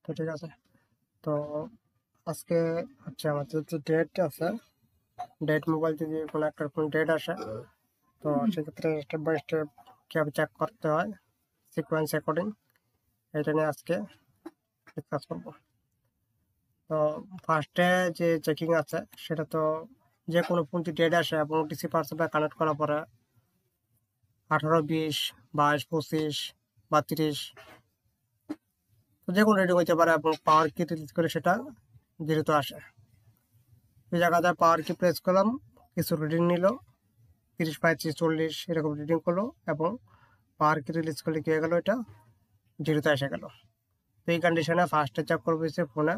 তো ঠিক আছে। তো আজকে হচ্ছে আমাদের যে ডেট আছে, ডেট মোবাইল যদি কোনো একটা ডেট আসে, তো সেক্ষেত্রে স্টেপ বাই স্টেপ কীভাবে চেক করতে হয় সিকোয়েন্স অ্যাকর্ডিং, এটা নিয়ে আজকে ডিসকাস করবো। তো ফার্স্টে যে চেকিং আছে সেটা তো যে কোনো ফোনটি ডেট আসে এবং ডিসি পাওয়ার সাপ্লাই কানেক্ট করার পরে 18, 20, 22, 25 বা 30 যে কোনো রিডিং হইতে পারে এবং পাওয়ার কি রিলিজ করে সেটা যেহেতু আসে, এই জায়গাতে পাওয়ার কি প্রেস করলাম, কিছু রিডিং নিল 30, 35, 40 এরকম রিডিং করলো এবং পাওয়ার কি রিলিজ করলে কি হয়ে গেল, এটা জিরোতে এসে গেল। তো এই কন্ডিশনে ফার্স্টে চেক করবো হচ্ছে ফোনে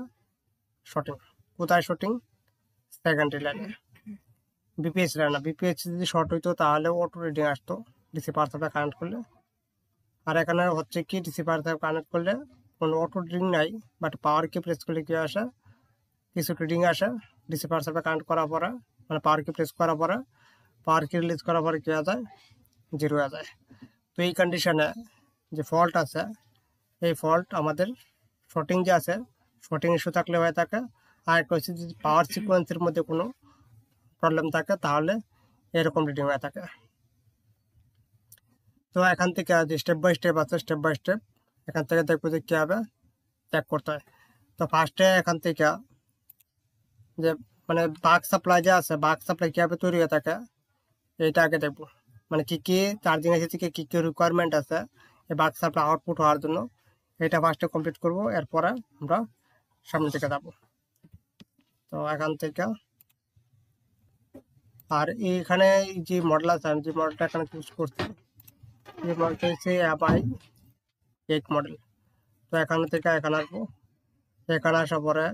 শর্টিং, কোথায় শর্টিং, সেকেন্ডারি লাইনে, বিপিএইচ লাইনে। বিপিএইচ যদি শর্ট হইতো তাহলে অটো রিডিং আসতো ডিসি পাওয়ার সাপ্লাই কানেক্ট করলে, আর এখানে হচ্ছে কি ডিসি পাওয়ার সাপ্লাই কানেক্ট করলে কোনো অটো রিডিং নাই, বাট পাওয়ার কি প্রেস করলে কি আসে, কিছু রিডিং আসে ডিসি পাওয়ার সাপ্লাই কানেক্ট করার পরে, মানে পাওয়ার কি প্রেস করার পরে, পাওয়ার কি রিলিজ করার পরে কি হয়ে যায়, জিরো হয়ে যায়। তো এই কন্ডিশনে যে ফল্ট আছে, এই ফল্ট আমাদের শর্টিং যে আছে, শর্টিং ইস্যু থাকলে হয়ে থাকে। আর একটা হচ্ছে যদি পাওয়ার সিকোয়েন্সের মধ্যে কোনো প্রবলেম থাকে তাহলে এরকম রিডিং হয়ে থাকে। তো এখান থেকে যে স্টেপ বাই স্টেপ আছে, স্টেপ বাই স্টেপ এখান থেকে দেখবো যে কীভাবে চেক করতে হয়। তো ফার্স্টে এখান থেকে যে মানে বাক সাপ্লাই যে আছে, বাক সাপ্লাই কীভাবে তৈরি হয়ে থাকে এইটা আগে দেখবো, মানে কী কী চার্জিং এসে থেকে কী কী রিকোয়ারমেন্ট আছে এই বাক সাপ্লাই আউটপুট হওয়ার জন্য, এটা ফার্স্টে কমপ্লিট করবো, এরপরে আমরা সামনের দিকে যাবো। তো এখান থেকে আর এইখানে যে মডেল আছে, আমি যে মডেলটা এখানে চুজ করছি, এই মডেলটা হচ্ছে অ্যাপাই 8 মডেল। তো এখান থেকে এখানে আসবো, এখানে আসার পরে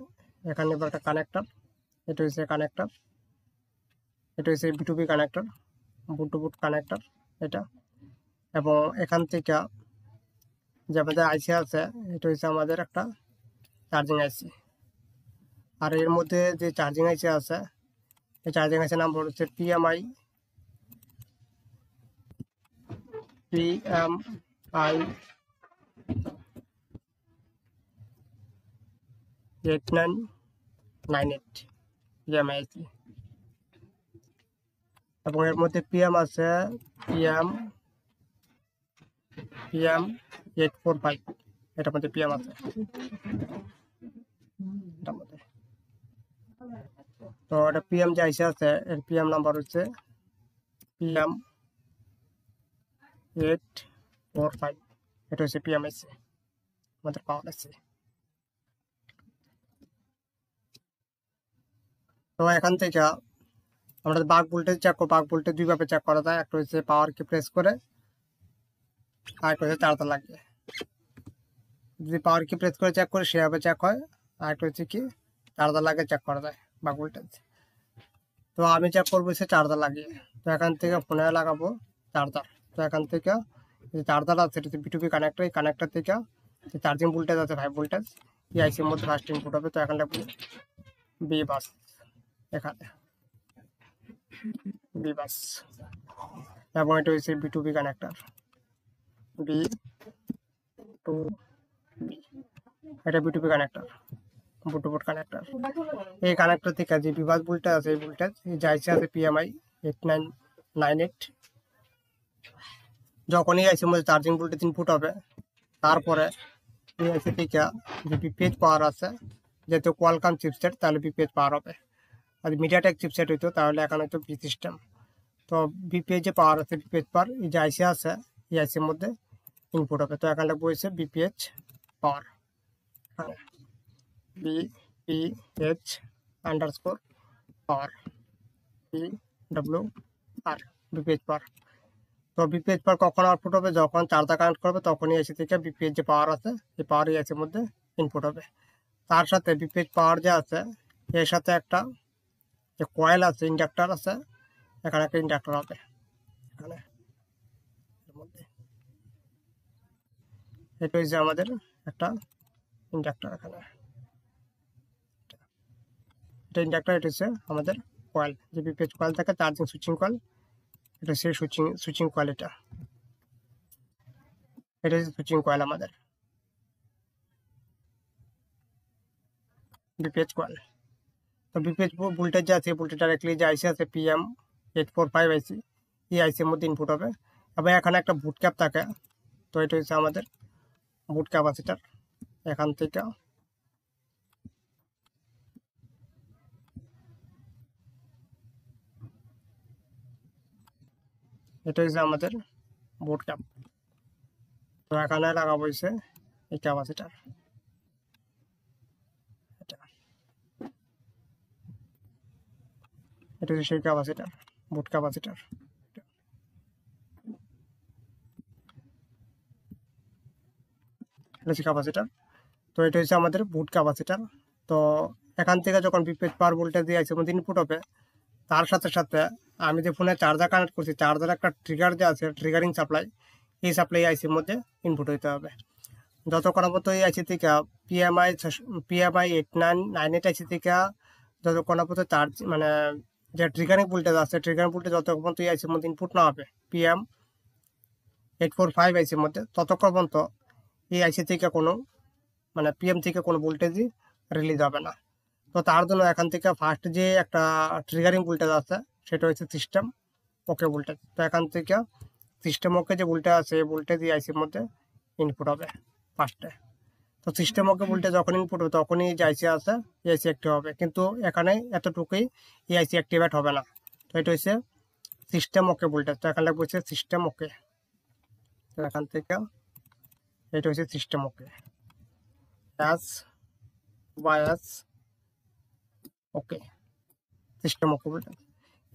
এখানে একটা কানেক্টর, এটা হচ্ছে কানেক্টর, এটা হচ্ছে B2B কানেক্টর, বুট টু বুট কানেক্টর এটা। এবং এখান থেকে যে আমাদের আইসি আছে, এটা হচ্ছে আমাদের একটা চার্জিং আইসি। আর এর মধ্যে যে চার্জিং আইসি আছে, এই চার্জিং আইসির নাম্বার হচ্ছে PMI 8998 PMI আইসি। এবং এর মধ্যে PM আছে PM 845, এটার মধ্যে PM আছে এটার মধ্যে। তো এটা PM যে আইসি আছে এর PM নাম্বার হচ্ছে PM 845, এটা হচ্ছে PM আইসি আমাদের পাওয়ার আইসি। তো এখান থেকে আমরা বাক ভোল্টেজ চেক করবো। বাক ভোল্টেজ দুইভাবে চেক করা যায়, একটা হচ্ছে পাওয়ার কি প্রেস করে, আর একটা হচ্ছে চার্জার লাগিয়ে। যদি পাওয়ার কি প্রেস করে চেক করে সেভাবে চেক হয়, আর একটা হচ্ছে কি চার্জার লাগিয়ে চেক করা যায় বাক ভোল্টেজ। তো আমি চেক করবো হচ্ছে চার্জার লাগিয়ে। তো এখান থেকে ফোনে লাগাবো চার্জার। তো এখান থেকে যে চার্জার আছে সেটা হচ্ছে B2B কানেক্টর, এই কানেক্টর থেকে যে চার্জিং ভোল্টেজ আছে 5 ভোল্টেজ, এই আইসির মধ্যে ফার্স্ট ইনপুট হবে। তো এখানে লাগবে বি বাস, এখানে বি বাস, এবং এটা হচ্ছে B2B কানেক্টর, B2B, এটা B2B কানেক্টর, বুট কানেক্টর। এই কানেক্টর থেকে যে বিভাগ ভোল্টেজ আছে, এই ভোল্টেজ যাইছে আছে PMI 8998, যখন এই আইসির মধ্যে চার্জিং ভোল্টেজ ইনপুট হবে, তারপরে এই আইসি থেকে যে বিপিএইচ পাওয়ার আছে, যেহেতু কোয়ালকম চিপসেট তাহলে বিপিএইচ পাওয়ার হবে, আর মিডিয়াটেক চিপসেট হইতো তাহলে এখন হয়তো বি সিস্টেম। তো বিপিএইচ যে পাওয়ার আছে, বিপিএইচ পাওয়ার এই যে আইসি আছে এই আইসির মধ্যে ইনপুট হবে। তো এখানে বলছে বিপিএইচ পাওয়ার, BPH আন্ডারস্কোর পাওয়ার, PWR, বিপিএইচ পাওয়ার। তো বিপিএইচ পাওয়ার কখন আউটপুট হবে, যখন চার্জার কানেক্ট করবে তখনই এসি থেকে বিপিএইচ যে পাওয়ার আছে এই পাওয়ার এই এসির মধ্যে ইনপুট হবে। তার সাথে বিপিএইচ পাওয়ার যে আছে এর সাথে একটা যে কয়েল আছে, ইন্ডাক্টর আছে, এখানে একটা ইন্ডাক্টর হবে এখানে এর মধ্যে। এটা হচ্ছে আমাদের একটা ইন্ডাক্টর, এখানে এটা ইন্ডাক্টর, এটা হচ্ছে আমাদের কয়েল, যে বিপিএইচ কয়েল থাকে চার্জিং সুইচিং কয়েল, এটা হচ্ছে সুইচিং কয়েল, এটা হচ্ছে সুইচিং কয়েল আমাদের। BPH coil. তো বিপিএইচ ভোল্টেজ যে আছে ভোল্টেজ ডাইরেক্টলি যে আইসি আছে PM845 আইসি, এই আইসির মধ্যে ইনপুট হবে। এবং এখানে একটা বুট ক্যাপ থাকে, তো এটা হচ্ছে আমাদের বুট ক্যাপাসিটার। এখান থেকে এটা হচ্ছে আমাদের বুট ক্যাপ। তো এখানে লাগাবো হয়েছে এই ক্যাপাসিটার। এটা হচ্ছে সেই ক্যাপাসিটার, বুট ক্যাপাসিটার। এটা হচ্ছে ক্যাপাসিটার। তো এটা হচ্ছে আমাদের বুট ক্যাপাসিটার। তো এখান থেকে যখন বিপিএইচ পাওয়ার ভোল্টেজ দিয়ে আইসির মধ্যে ইনপুট হবে, তার সাথে সাথে আমি যে ফোনে চার্জার কানেক্ট করছি, চার্জার একটা ট্রিগার যে আছে, ট্রিগারিং সাপ্লাই, এই সাপ্লাই আইসির মধ্যে ইনপুট হইতে হবে। যতক্ষণ পর্যন্ত এই আইসি থেকে পিএমআই 8998 আইসি থেকে যতক্ষণ পর্যন্ত চার্জ মানে যে ট্রিগারিং ভোল্টেজ আছে, ট্রিগারিং ভোল্টেজ যতক্ষণ পর্যন্ত এই আইসির মধ্যে ইনপুট না হবে PM845 আইসির মধ্যে, ততক্ষণ পর্যন্ত এই আইসি থেকে কোনো মানে পিএম থেকে কোনো ভোল্টেজই রিলিজ হবে না। তো তার জন্য এখান থেকে ফার্স্ট যে একটা ট্রিগারিং ভোল্টেজ আছে সেটা হচ্ছে সিস্টেম ওকে ভোল্টেজ। তো এখান থেকে সিস্টেম ওকে যে ভোল্টেজ আছে এই ভোল্টেজ এই আইসির মধ্যে ইনপুট হবে ফার্স্টে। তো সিস্টেম ওকে ভোল্টেজ যখন ইনপুট হবে তখনই যে আইসি আছে এই আইসি অ্যাক্টিভ হবে, কিন্তু এখানে এতটুকুই এই আইসি অ্যাক্টিভেট হবে না। তো এটা হচ্ছে সিস্টেম ওকে ভোল্টেজ। তো এখানে বলছে সিস্টেম ওকে। তো এখান থেকে এটা হচ্ছে সিস্টেম ওকে, অ্যাস বায়াস ওকে, সিস্টেম ওকে ভোল্টেজ।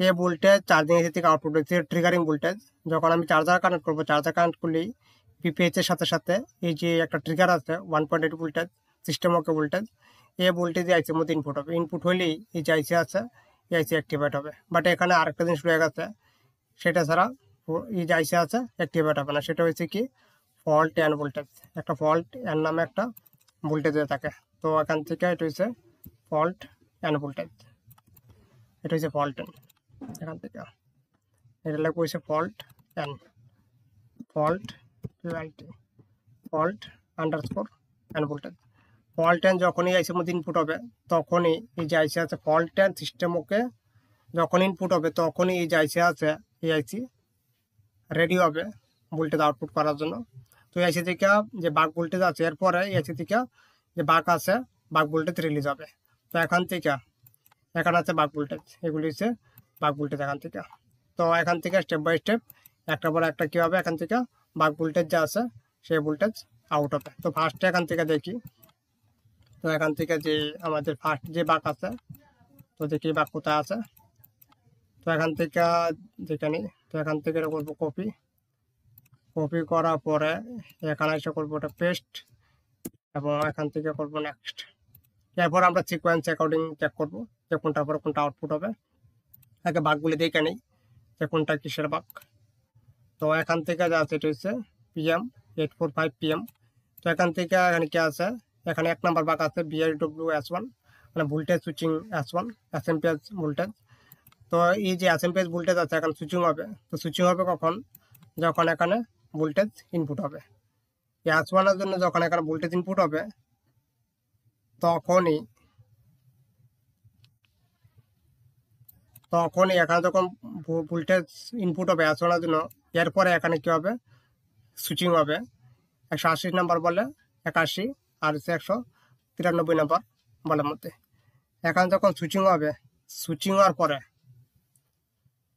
এই ভোল্টেজ চার্জিং এসি থেকে আউটপুট হচ্ছে ট্রিগারিং ভোল্টেজ। যখন আমি চার্জার কানেক্ট করবো, চার্জার কানেক্ট করলেই বিপিএইচ এর সাথে সাথে এই যে একটা ট্রিগার আছে 1.8 ভোল্টেজ, সিস্টেম ওকে ভোল্টেজ, এই ভোল্টেজে আইসির মধ্যে ইনপুট হবে। ইনপুট হলেই এই যে আইসি আছে এই আইসি অ্যাক্টিভেট হবে। বাট এখানে আরেকটা জিনিস রয়ে গেছে, সেটা ছাড়া এই যে আইসি আছে অ্যাক্টিভেট হবে না। সেটা হচ্ছে কি ফল্ট অ্যান্ড ভোল্টেজ। একটা ফল্ট অ্যান্ড নামে একটা ভোল্টেজ থাকে। তো এখান থেকে এটা হচ্ছে ফল্ট অ্যান্ড ভোল্টেজ, এটা হচ্ছে ফল্ট অ্যান্ড। এখান থেকে এটা লাগবে হচ্ছে fault and, fault fault underscore and voltage. Fault and যখনই আইসির মধ্যে ইনপুট হবে তখনই এই যে আইসি আছে ফল্ট অ্যান্ড সিস্টেম ওকে যখন ইনপুট হবে তখনই এই যে আইসি আছে এই আইসি রেডি হবে ভোল্টেজ আউটপুট করার জন্য। তো এই আইসি থেকে যে বাক ভোল্টেজ আছে এরপরে এই আইসি থেকে যে বাক আছে বাক ভোল্টেজ রিলিজ হবে। তো এখান থেকে এখানে আছে বাক ভোল্টেজ, এগুলি হচ্ছে বাক ভোল্টেজ এখান থেকে। তো এখান থেকে স্টেপ বাই স্টেপ একটা পর একটা কী হবে, এখান থেকে বাক ভোল্টেজ যা আছে সেই ভোল্টেজ আউট হবে। তো ফার্স্টে এখান থেকে দেখি, তো এখান থেকে যে আমাদের ফার্স্ট যে বাক আছে, তো দেখি বাক কোথায় আছে। তো এখান থেকে দেখে নিই। তো এখান থেকে এটা করবো কপি, কপি করার পরে এখানে এসে করবো ওটা পেস্ট এবং এখান থেকে করবো নেক্সট। এরপর আমরা সিকোয়েন্স অ্যাকর্ডিং চেক করবো যে কোনটার পরে কোনটা আউটপুট হবে। আগে বাকগুলি দেখে নিই যে কোনটা কিসের বাক। তো এখান থেকে যা আছে এটা হচ্ছে PM845 PM। তো এখান থেকে এখানে কি আছে, এখানে 1 নম্বর বাক আছে BSW-S1 মানে voltage switching S1 SMPS voltage. তো এই যে এসএমপিএস ভোল্টেজ আছে এখন সুইচিং হবে। তো সুইচিং হবে কখন, যখন এখানে ভোল্টেজ ইনপুট হবে। এই S1 এর জন্য যখন এখানে ভোল্টেজ ইনপুট হবে তখনই এখানে যখন ভোল্টেজ ইনপুট হবে S1 এর জন্য, এরপরে এখানে কি হবে সুইচিং হবে 180 নাম্বার বলে 81 আর হচ্ছে 193 নাম্বার বলের মধ্যে। এখানে যখন সুইচিং হবে, সুইচিং হওয়ার পরে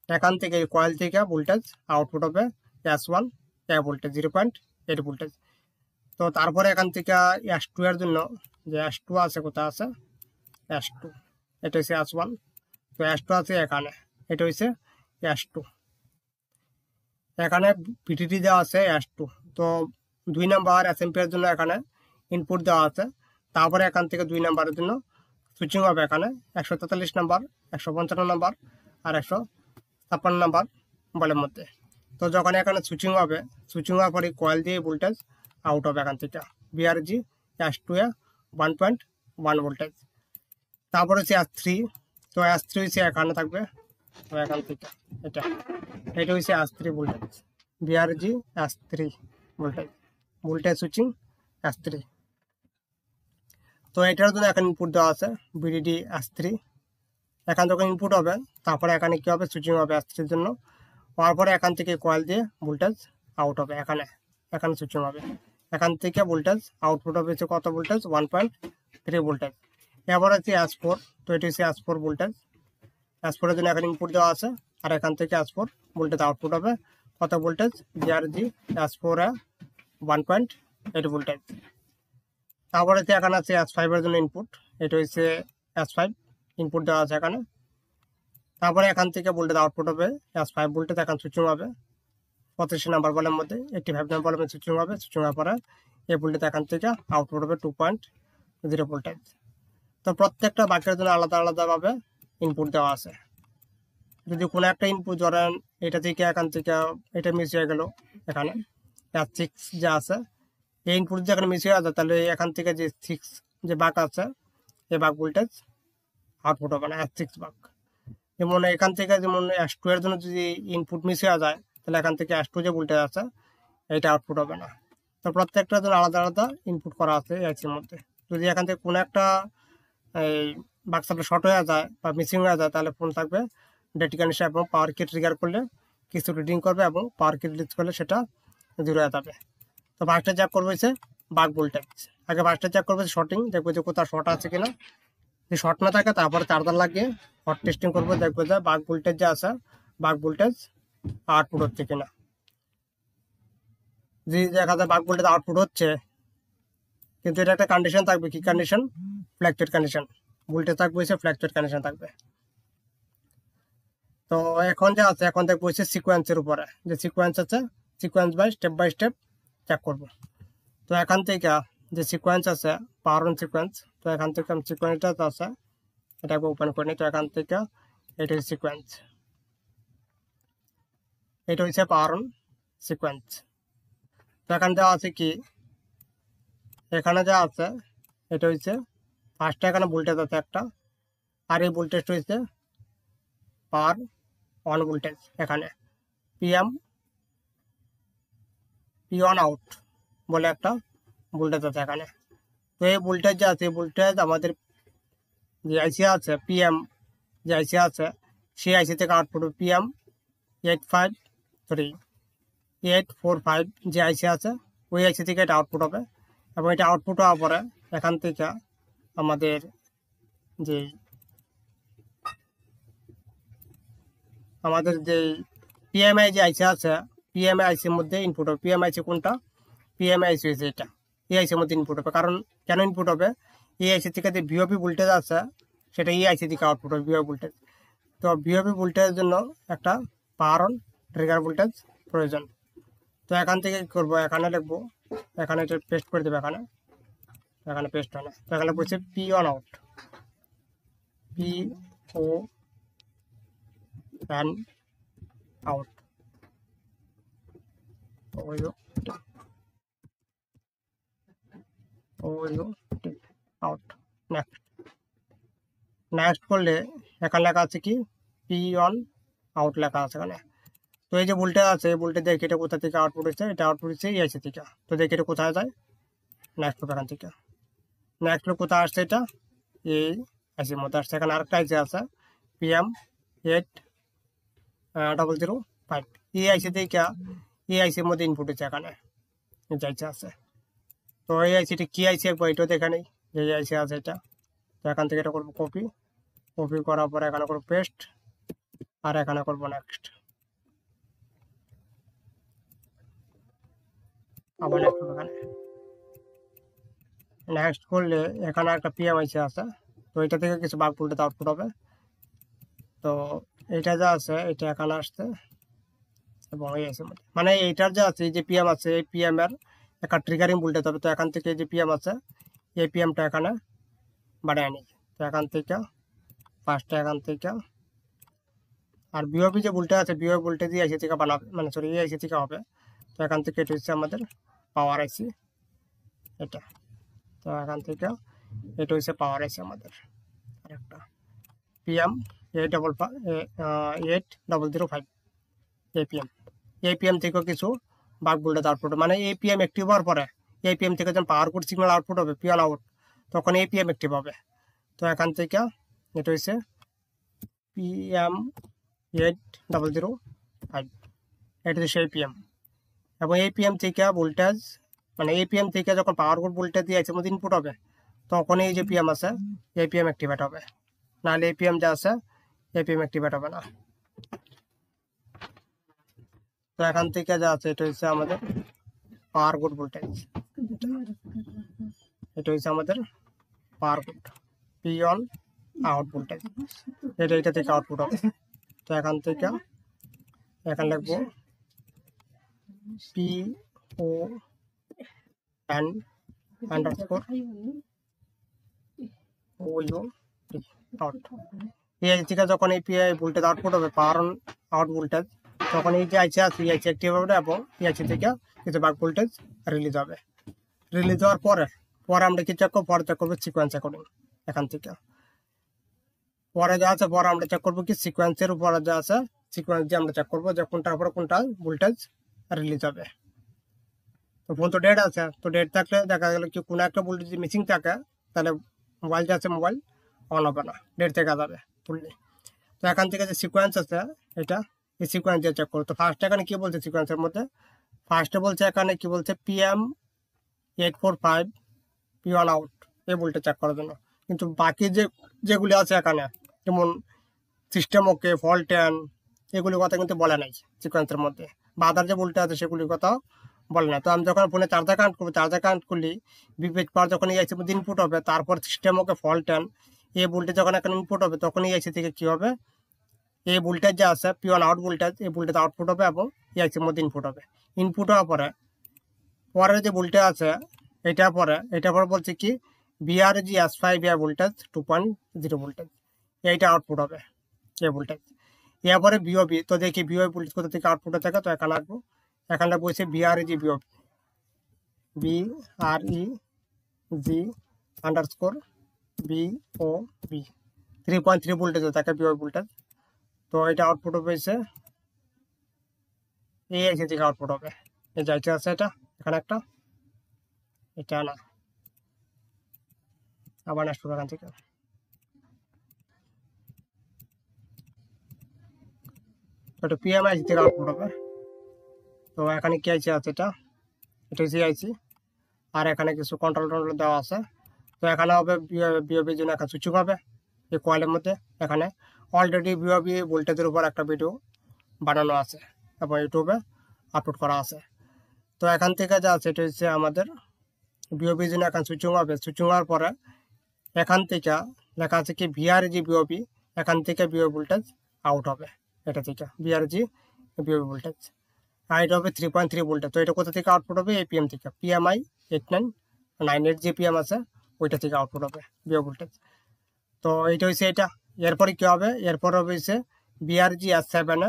এখান থেকে কয়েল থেকে ভোল্টেজ আউটপুট হবে S1 এ ভোল্টেজ 0.8 ভোল্টেজ। তো তারপরে এখান থেকে S2 এর জন্য যে S2 আছে কোথায় আছে S2, এটা হচ্ছে S1, তো S2 আছে এখানে, এটা হচ্ছে S2। এখানে পিটিটি দেওয়া আছে S2। তো 2 নাম্বার এসএমপির জন্য এখানে ইনপুট দেওয়া আছে। তারপরে এখান থেকে 2 নাম্বারের জন্য সুইচিং হবে এখানে 143 নাম্বার 155 নাম্বার আর 156 নাম্বার বলের মধ্যে। তো যখন এখানে সুইচিং হবে, সুইচিং হওয়ার পরে কয়েল দিয়ে ভোল্টেজ আউট হবে এখান থেকে BRG S2 এ 1.1 ভোল্টেজ। তারপরে হচ্ছে S3। তো S3 হচ্ছে এখানে থাকবে, তো এখান থেকে এটা হচ্ছে S3 voltage BRG S3 voltage switching S3। তো এটার জন্য এখানে ইনপুট দেওয়া আছে ভিডিডি S3। এখান যখন ইনপুট হবে তারপরে এখানে কি হবে, সুইচিং হবে S3 জন্য। হওয়ার পরে এখান থেকে কয়েল দিয়ে ভোল্টেজ আউট হবে, এখানে সুইচিং হবে। এখান থেকে ভোল্টেজ আউটপুট হবে হচ্ছে কত ভোল্টেজ, 1.3 ভোল্টেজ। এবার হচ্ছে S4, তো এটি হচ্ছে S4 ভোল্টেজ। S4 এর জন্য এখানে ইনপুট দেওয়া আছে, আর এখান থেকে S4 ভোল্টেজ আউটপুট হবে কত ভোল্টেজ, জিআরজি S4 এ 1.8 ভোল্টেজ। তারপরে এখানে আছে S5 এর জন্য ইনপুট, এটা হচ্ছে S5 ইনপুট দেওয়া আছে এখানে। তারপরে এখান থেকে ভোল্টেজ আউটপুট হবে S5 ভোল্টেজ, এখন সুইচিং হবে 85 নাম্বার বলের মধ্যে 85 নাম্বার বলের মধ্যে সুইচিং হবে। সুইচিং হওয়ার পরে এই ভোল্টেজ এখান থেকে আউটপুট হবে 2.0 ভোল্টেজ। তো প্রত্যেকটা বাক্যের জন্য আলাদা আলাদাভাবে ইনপুট দেওয়া আছে। যদি কোনো একটা ইনপুট ধরেন এটা থেকে এখান থেকে এটা মিস হয়ে গেল, এখানে S6 যে আছে এই ইনপুট যদি এখানে মিস হয়ে যায়, তাহলে এখান থেকে যে 6 যে বাক আছে এই বাক ভোল্টেজ আউটপুট হবে না, S6 বাক। যেমন এখান থেকে যেমন S2 এর জন্য যদি ইনপুট মিস হয়ে যায়, তাহলে এখান থেকে S2 যে ভোল্টেজ আছে এটা আউটপুট হবে না। তো প্রত্যেকটার জন্য আলাদা আলাদা ইনপুট করা আছে এর মধ্যে। যদি এখান থেকে কোনো একটা এই বাক্সটা শর্ট হয়ে যায় বা মিসিং হয়ে যায়, তাহলে ফোন থাকবে ডেড কন্ডিশন এবং পাওয়ার কি ট্রিগার করলে কিছু রিডিং করবে এবং পাওয়ার কি রিলিজ করলে সেটা 0 হয়ে যাবে। তো বাসটা চেক করবে হচ্ছে বাক ভোল্টেজ। আগে বাসটা চেক করবে শর্টিং, দেখবো যে কোথাও শর্ট আছে কিনা। যদি শর্ট না থাকে তারপরে চার্জার লাগিয়ে হট টেস্টিং করবো, দেখবো যে বাক ভোল্টেজ যে আছে বাক ভোল্টেজ আউটপুট হচ্ছে কিনা। যদি দেখা যায় বাক ভোল্টেজ আউটপুট হচ্ছে, কিন্তু এটা একটা কন্ডিশন থাকবে, কি কন্ডিশন, ফ্ল্যাকচুয়েট কন্ডিশন। ভোল্টেজ থাকবে হচ্ছে ফ্ল্যাকচুয়েট কন্ডিশন থাকবে। তো এখন যে আছে এখন দেখবো হচ্ছে সিকোয়েন্সের উপরে, যে সিকোয়েন্স আছে সিকোয়েন্স বাই স্টেপ চেক করব। তো এখান থেকে যে সিকোয়েন্স আছে পাওয়ার অন সিকোয়েন্স, তো এখান থেকে আমি সিকোয়েন্সটা আছে এটাকে ওপেন করে নিই। তো এখান থেকে এটা হচ্ছে সিকোয়েন্স, এটা হচ্ছে পাওয়ার অন সিকোয়েন্স। তো এখান দেওয়া আছে কি, এখানে যা আছে এটা হচ্ছে ফার্স্টে এখানে ভোল্টেজ আছে একটা, আর এই ভোল্টেজটা হচ্ছে পাওয়ার অন ভোল্টেজ। এখানে P1 আউট বলে একটা ভোল্টেজ আছে এখানে। তো এই ভোল্টেজ যে আছে এই ভোল্টেজ আমাদের যে আইসি আছে PM যে আইসি আছে সেই আইসি থেকে আউটপুট PM845 যে আইসি আছে ওই আইসি থেকে এটা আউটপুট হবে। এবং এটা আউটপুট হওয়ার পরে এখান থেকে আমাদের যে PMI যে আইসি আছে PMI আইসির মধ্যে ইনপুট হবে। PMI আইসি কোনটা, PMI আইসি হয়েছে এটা, এই আইসির মধ্যে ইনপুট হবে। কারণ কেন ইনপুট হবে, এই আইসি থেকে যে VOP ভোল্টেজ আছে সেটা এই আইসি থেকে আউটপুট হবে VOP ভোল্টেজ। তো VOP ভোল্টেজের জন্য একটা পাওয়ার অন ট্রিগার ভোল্টেজ প্রয়োজন। তো এখান থেকে কী করবো, এখানে লিখবো, এখানে এটা পেস্ট করে দেবো, এখানে পেস্ট হয় না। তো এখানে বলছে P1 out, PON out, out. Next করলে এখানে লেখা আছে কি P1 আউট লেখা আছে এখানে। তো এই যে ভোল্টেজ আছে এই ভোল্টেজ দেখি এটা কোথা থেকে আউটপুট হচ্ছে, এটা আউটপুট হচ্ছে এই আইসি থেকে। তো দেখি এটা কোথায় যায়, নেক্সট এখান থেকে নেক্সট কোথায় আসছে, এটা এই আইসির মধ্যে আসছে। এখানে আরেকটা আইসি আছে PM8005, এই আইসি থেকে এই আইসির মধ্যে ইনপুট হচ্ছে এখানে যাইছে আছে। তো এই আইসিটি কি আইসি একবার এটাও দেখে নেই, যে আইসি আছে এটা। তো এখান থেকে এটা করবো কপি করার পরে এখানে করবো পেস্ট, আর এখানে করবো নেক্সট। আবার এখানে নেক্সট করলে এখানে একটা PM আইসি আছে, তো এটা থেকে কিছু বাক ভোল্টেজ আউটপুট হবে। তো এটা যা আছে এটা এখানে আসছে এবং এই আইসির মধ্যে, মানে এইটার যা আছে এই যে PM আছে এই PM এর একটা ট্রিগারিং ভোল্টেজ হবে। তো এখান থেকে যে PM আছে এই PMটা এখানে বাড়ায় নিই। তো এখান থেকে ফার্স্টে এখান থেকে, আর VOP যে ভোল্টেজ আছে VOP ভোল্টেজ এই আইসি থেকে বানাবে, মানে সরি এই আইসি থেকে হবে। তো এখান থেকে এটা হচ্ছে আমাদের পাওয়ার আইসি এটা। তো এখান থেকে এটা হচ্ছে পাওয়ার আইসি আমাদের আরেকটা PM8005 APM থেকেও কিছু বাক ভোল্টেজ আউটপুট, মানে APM অ্যাক্টিভ হওয়ার পরে APM থেকে যখন পাওয়ার কোড সিগন্যাল আউটপুট হবে P1 আউট, তখন এপিএম অ্যাক্টিভ হবে। তো এখান থেকে এটা হচ্ছে PM8005, এটা হচ্ছে এপিএম। এবং এপিএম থেকে ভোল্টেজ মানে এপিএম থেকে যখন পাওয়ার বোর্ড ভোল্টেজ দিয়ে আছে মধ্যে ইনপুট হবে, তখন এই যে পিএম আছে এপিএম অ্যাক্টিভেট হবে, নাহলে এপিএম যা আছে এপিএম অ্যাক্টিভেট হবে না। তো এখান থেকে যা আছে এটা হচ্ছে আমাদের পাওয়ার বোর্ড ভোল্টেজ, এটা হচ্ছে আমাদের power board P on out voltage, এটা থেকে আউটপুট হবে। তো এখান থেকে এখানে লিখবো P O N underscore O U out. এই থেকে যখন এই পিআই ভোল্টেজ আউটপুট হবে পাওয়ার অন আউট ভোল্টেজ, তখন এই যে আইসি আছে এই আইসি অ্যাক্টিভ হবে এবং এই আইসি থেকে কিছু বাক ভোল্টেজ রিলিজ হবে। রিলিজ হওয়ার পরে আমরা কি চেক করবো, পরে চেক করবো সিকোয়েন্স অ্যাকর্ডিং। এখান থেকে পরে যা আছে পরে আমরা চেক করবো কি সিকোয়েন্সের উপরে যা আছে সিকোয়েন্স দিয়ে আমরা চেক করবো যে কোনটার উপরে কোনটা ভোল্টেজ রিলিজ হবে। তো ফোন তো ডেড আছে, তো ডেড থাকলে দেখা গেল কি কোনো একটা ভোল্টেজ যদি মিসিং থাকে তাহলে মোবাইল যা আছে মোবাইল অন হবে না, ডেড থেকে যাবে ফুললি। তো এখান থেকে যে সিকোয়েন্স আছে এটা এই সিকোয়েন্স দিয়ে চেক করো। তো ফার্স্ট এখানে কি বলছে সিকোয়েন্সের মধ্যে, ফার্স্টে বলছে এখানে কি বলছে PM845 P1 আউট, এই ভোল্টেজ চেক করার জন্য। কিন্তু বাকি যেগুলি আছে এখানে যেমন সিস্টেম ওকে ফল্টেন এগুলির কথা কিন্তু বলে নাই সিকোয়েন্সের মধ্যে, বা আদার যে ভোল্টেজ আছে সেগুলির কথা বলে না। তো আমি যখন ফোনে চার্জার কানেক্ট করবো, চার্জার কানেক্ট করলে বিপরীত পাওয়ার যখন এই আইসির মধ্যে ইনপুট হবে, তারপর সিস্টেম ওকে ফল্টেন এই ভোল্টেজ যখন এখানে ইনপুট হবে, তখন এই আইসি থেকে কী হবে এই ভোল্টেজ যা আছে পিওন আউট ভোল্টেজ, এই ভোল্টেজ আউটপুট হবে এবং এই আইসির মধ্যে ইনপুট হবে। ইনপুট হওয়ার পরে পরের যে ভোল্টেজ আছে এটা পরে বলছে কি VRGS5 ভোল্টেজ 2.0 ভোল্টেজ, এইটা আউটপুট হবে এই ভোল্টেজ। এরপরে বিওবি, তো দেখি বিওবি ভোল্টেজ কোথা থেকে আউটপুটে থাকে, তো এখানে আসবো, এখানে বলছে VREG BOB, BREG underscore BOB 3.3 voltage থাকে বিওবি ভোল্টেজ। তো এটা আউটপুট পেয়েছে এই আইসি থেকে আউটপুট হবে, এই যাইতে আছে এটা এখানে একটা, এটা না আবার আসবো এখান থেকে। এটা পিএমআই থেকে আউটপুট হবে। তো এখানে কি আইসি আছে এটা হচ্ছে আইসি, আর এখানে কিছু কন্ট্রোল দেওয়া আছে। তো এখানে হবে বিওবির জন্য একটা সুইচিং হবে এই কয়েলের মধ্যে। এখানে অলরেডি বিওবি ভোল্টেজের উপর একটা ভিডিও বানানো আছে এবং ইউটিউবে আপলোড করা আছে। তো এখান থেকে যা আছে এটা হচ্ছে আমাদের বিওবির জন্য এখন সুইচিং হবে। সুইচিং হওয়ার পরে এখান থেকে লেখা আছে কি VRG বিওবি, এখান থেকে বিওবি ভোল্টেজ আউট হবে, এটা থেকে VRG বিওবি ভোল্টেজ, আর এটা হবে 3.3 ভোল্টেজ। তো এটা কোথা থেকে আউটপুট হবে এপিএম থেকে, PMI8998 যে পিএম আছে ওইটা থেকে আউটপুট হবে বিওবি ভোল্টেজ। তো এইটা হচ্ছে এটা। এরপরে কী হবে, এরপর হবে হচ্ছে VRGS7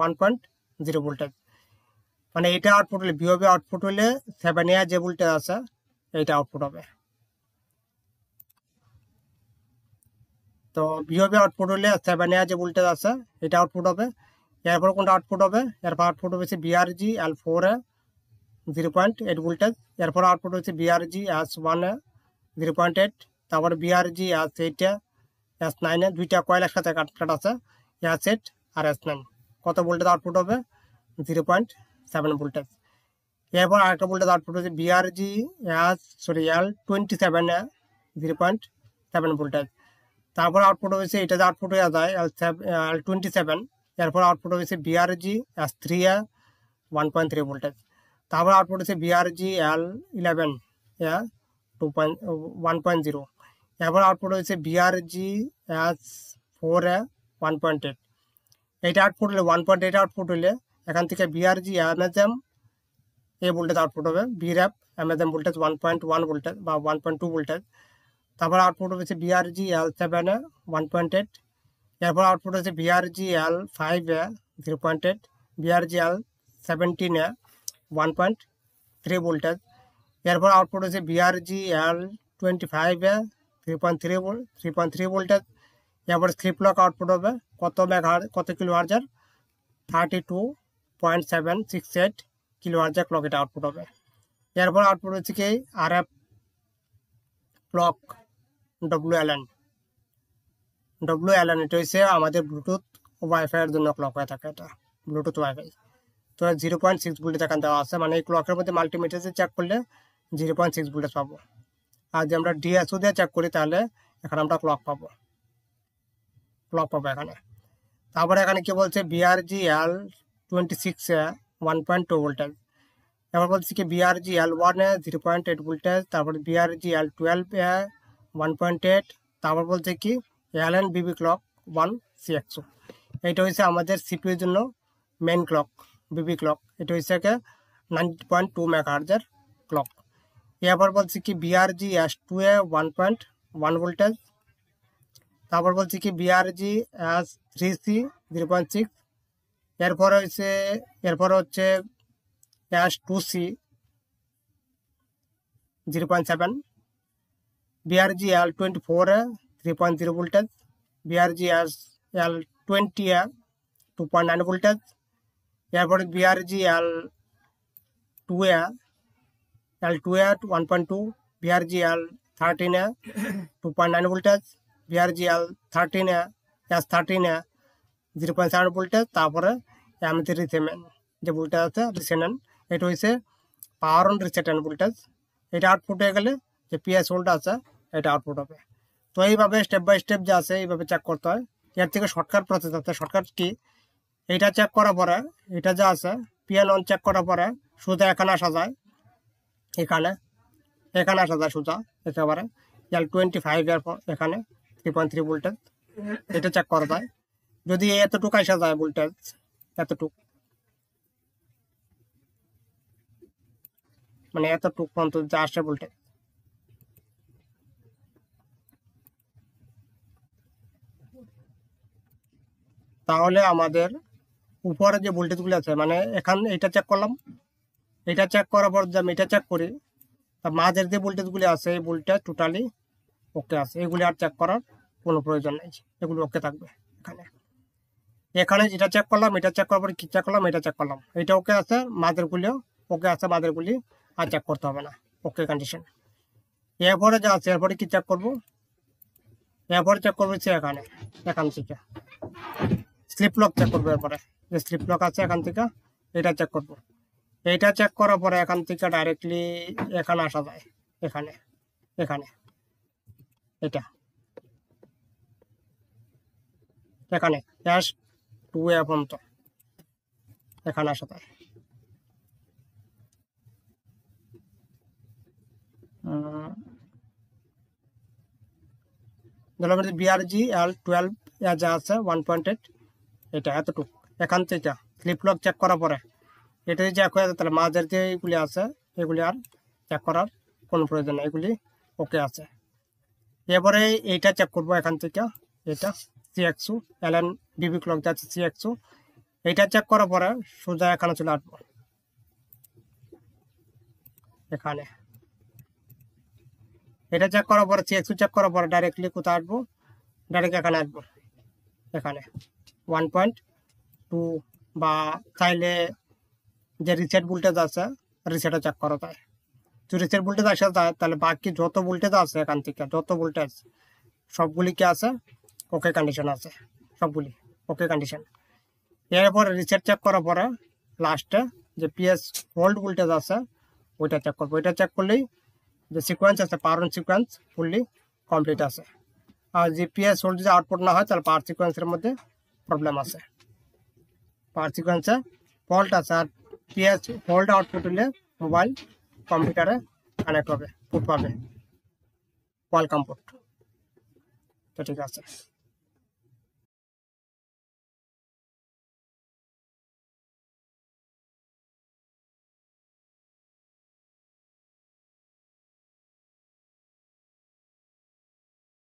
1.0 ভোল্টেজ, মানে এটা আউটপুট হলে বিওবি আউটপুট হলে 7 যে ভোল্টেজ আছে এইটা আউটপুট হবে। তো বিওবি আউটপুট হলে 7 যে ভোল্টেজ আছে এটা আউটপুট হবে। এরপর কোনটা আউটপুট হবে, এরপর আউটপুট হচ্ছে VRGL4 0.8 ভোল্টেজ, এরপর আউটপুট হচ্ছে VRGS1 0.8, তারপর VRGS8 S9 দুইটা কয়েল একসাথে কাট আছে S8 আর S9, কত ভোল্টেজ আউটপুট হবে 0.7 ভোল্টেজ। এরপর আরেকটা ভোল্টেজ আউটপুট হচ্ছে L27 0.7 ভোল্টেজ, তারপর আউটপুট হয়েছে এটা আউটপুট হয়ে যায় L27, এরপর আউটপুট হয়েছে VRGS3 1.3 ভোল্টেজ, তারপর আউটপুট হচ্ছে VRGL11 1.0, এরপর আউটপুট হয়েছে VRGS4 1.8। এটা আউটপুট হলে 1.8 আউটপুট হলে এখান থেকে VRGMSM এই ভোল্টেজ আউটপুট হবে, VRAP MSM ভোল্টেজ 1.1 ভোল্টেজ বা 1.2 ভোল্টেজ, তারপর আউটপুট হচ্ছে VRGL7 1.8, এরপর আউটপুট হচ্ছে VRGL5 0.8, VRGL17 1.3 ভোল্টেজ, এরপর আউটপুট হচ্ছে VRGL25 3.3 ভোল্টেজ। এরপর স্লিপ লক আউটপুট হবে কত কিলো হার্জার 32.768 কিলো হার্জার ক্লক, এটা আউটপুট হবে। এরপর আউটপুট হচ্ছে কি RF ক্লক WLAN এটা হচ্ছে আমাদের ব্লুটুথ ওয়াইফাই এর জন্য ক্লক হয়ে থাকে, এটা ব্লুটুথ ওয়াইফাই। তো 0.6 ভোল্টেজ এখানে দেওয়া আছে, মানে এই ক্লকের মধ্যে মাল্টিমিটারে চেক করলে 0.6 ভোল্টেজ পাবো। আর যদি আমরা DSO দিয়ে চেক করি তাহলে এখানে আমরা ক্লক পাবো এখানে। তারপরে এখানে কি বলছে BRGL26 এ 1.2 ভোল্টেজ, এবার বলছে কি BRGL1 এ 0.8 ভোল্টেজ, তারপরে BRGL12 এ 1.8, তারপর বলছে কি LNBB ক্লক 1 CXO। এটা হচ্ছে আমাদের সিপিইউর জন্য মেইন ক্লক, বিবি ক্লক। এটা হচ্ছে 90.2 মেগাহার্জের ক্লক। এরপর বলছে কি BRGS2 এ 1.1 ভোল্টেজ, তারপর বলছে কি BRGS3C 0.6, এরপর হচ্ছে S2C 0.7, BRGL24 এ 3.0 ভোল্টেজ, BRGL20 এ 2.9 ভোল্টেজ, এরপরে BRGL2 এ 1.2, BRGL13 এ 2.9 ভোল্টেজ, BRGL13 এ S13 এ 0.7 ভোল্টেজ, তারপরে আমাদের রিসেমেন যে ভোল্টেজ আছে রিসেনেন, এটা হচ্ছে পাওয়ার অন রিসেটেন ভোল্টেজ। এটা আউটপুট হয়ে গেলে যে PS ভোল্ট আছে এটা আউটপুট হবে। তো এইভাবে স্টেপ বাই স্টেপ যে আছে এইভাবে চেক করতে হয়। এর থেকে শর্টকাট প্রসেস আছে। শর্টকাট কি, এটা চেক করার পরে এটা যা আছে PN অন চেক করার পরে সোজা এখানে আসা যায়, এখানে আসা যায় সোজা একেবারে L25 এর এখানে 3.3 ভোল্টেজ, এটা চেক করা যায়। যদি এতটুকু আসা যায় ভোল্টেজ, এতটুকু মানে এতটুকু পর্যন্ত যা আসে ভোল্টেজ, তাহলে আমাদের উপরে যে ভোল্টেজগুলো আছে মানে এখানে এটা চেক করলাম, এটা চেক করার পর যে আমি এটা চেক করি, তা মাঝের যে ভোল্টেজগুলি আছে এই ভোল্টেজ টোটালি ওকে আছে, এগুলি আর চেক করার কোনো প্রয়োজন নেই, এগুলো ওকে থাকবে। এখানে যেটা চেক করলাম এটা চেক করার পর কি চেক করলাম, এটা চেক করলাম, এটা ওকে আছে, মাঝেরগুলিও ওকে আছে, মাঝেরগুলি আর চেক করতে হবে না, ওকে কন্ডিশন। এরপরে যা আছে এরপরে কি চেক করবো, এরপরে চেক করবো এখান থেকে স্লিপ লক চেক করবো। এরপরে যে স্লিপ লক আছে এখান থেকে এটা চেক করবো। এইটা চেক করার পরে এখান থেকে ডাইরেক্টলি এখানে আসা যায়, এখানে এটা এখানে S2 এ পর্যন্ত এখানে আসা যায়। BRGL12 যা আছে 1.8, এটা এতটুকু এখান থেকে স্লিপ লক চেক করার পরে এটা যদি চেক হয়ে যায় তাহলে মাঝের যে এগুলি আছে এগুলি আর চেক করার কোনো প্রয়োজন নেই, এগুলি ওকে আছে। এরপরে এইটা চেক করবো এখান থেকে, এটা CXO LNBB ক্লক যাচ্ছে CXO, এইটা চেক করার পরে সোজা এখানে চলে আসবো, এখানে এটা চেক করার পরে CXO চেক করার পরে ডাইরেক্টলি কোথায় আসবো, ডাইরেক্ট এখানে আসবো, এখানে 1.2 বা চাইলে যে রিসেট ভোল্টেজ আছে রিসেটও চেক করা যায়। যদি রিসেট ভোল্টেজ আসা যায় তাহলে বাকি যত ভোল্টেজ আছে এখান থেকে যত ভোল্টেজ সবগুলি কি আছে ওকে কন্ডিশন আছে, সবগুলি ওকে কন্ডিশন। এরপরে রিসেট চেক করার পরে লাস্টে যে PS হোল্ড ভোল্টেজ আছে ওইটা চেক করবো। ওইটা চেক করলেই যে সিকোয়েন্স আছে power on sequence fully complete আছে। আর যে PS হোল্ড যদি আউটপুট না হয় তাহলে পাওয়ার সিকোয়েন্সের মধ্যে প্রবলেম আছে, পাওয়ার সিকোয়েন্সে ফল্ট আছে। আর PS হোল্ড আউটপুট হলে মোবাইল কম্পিউটারে কানেক্ট হবে, পুট পাবে, ওয়েলকাম পুট। তো ঠিক আছে।